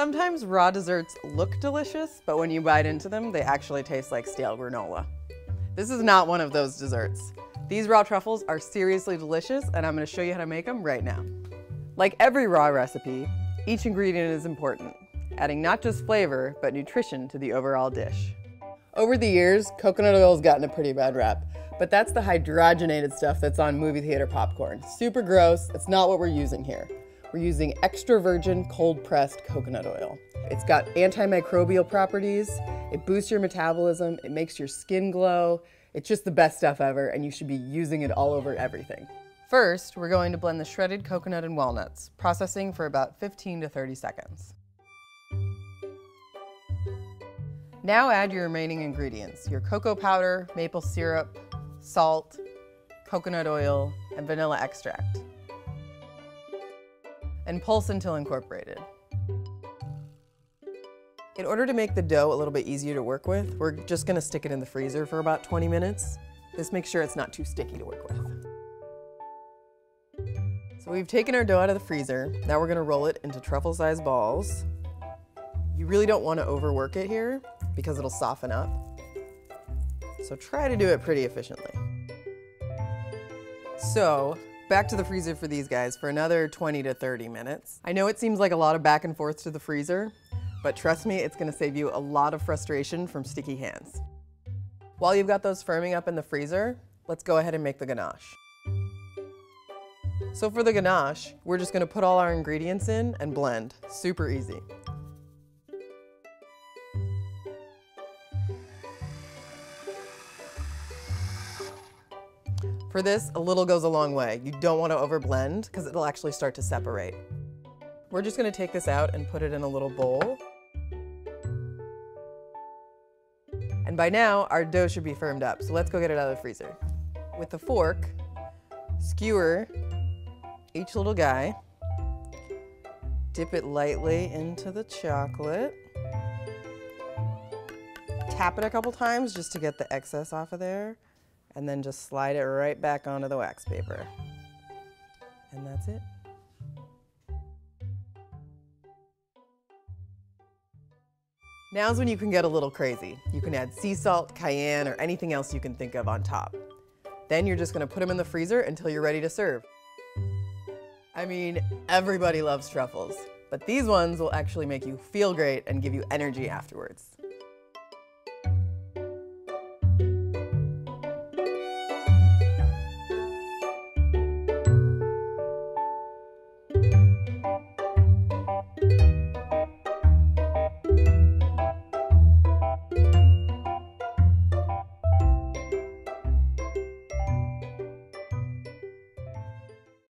Sometimes raw desserts look delicious, but when you bite into them, they actually taste like stale granola. This is not one of those desserts. These raw truffles are seriously delicious, and I'm going to show you how to make them right now. Like every raw recipe, each ingredient is important, adding not just flavor, but nutrition to the overall dish. Over the years, coconut oil has gotten a pretty bad rap, but that's the hydrogenated stuff that's on movie theater popcorn. Super gross. It's not what we're using here. We're using extra virgin cold-pressed coconut oil. It's got antimicrobial properties, it boosts your metabolism, it makes your skin glow. It's just the best stuff ever, and you should be using it all over everything. First, we're going to blend the shredded coconut and walnuts, processing for about 15 to 30 seconds. Now add your remaining ingredients, your cocoa powder, maple syrup, salt, coconut oil, and vanilla extract. And pulse until incorporated. In order to make the dough a little bit easier to work with, we're just going to stick it in the freezer for about 20 minutes. This makes sure it's not too sticky to work with. So we've taken our dough out of the freezer. Now we're going to roll it into truffle-sized balls. You really don't want to overwork it here because it'll soften up. So try to do it pretty efficiently. So back to the freezer for these guys for another 20 to 30 minutes. I know it seems like a lot of back and forth to the freezer, but trust me, it's going to save you a lot of frustration from sticky hands. While you've got those firming up in the freezer, let's go ahead and make the ganache. So for the ganache, we're just going to put all our ingredients in and blend. Super easy. For this, a little goes a long way. You don't want to overblend because it'll actually start to separate. We're just going to take this out and put it in a little bowl. And by now, our dough should be firmed up, so let's go get it out of the freezer. With the fork, skewer each little guy, dip it lightly into the chocolate, tap it a couple times just to get the excess off of there, and then just slide it right back onto the wax paper. And that's it. Now's when you can get a little crazy. You can add sea salt, cayenne, or anything else you can think of on top. Then you're just gonna put them in the freezer until you're ready to serve. I mean, everybody loves truffles, but these ones will actually make you feel great and give you energy afterwards.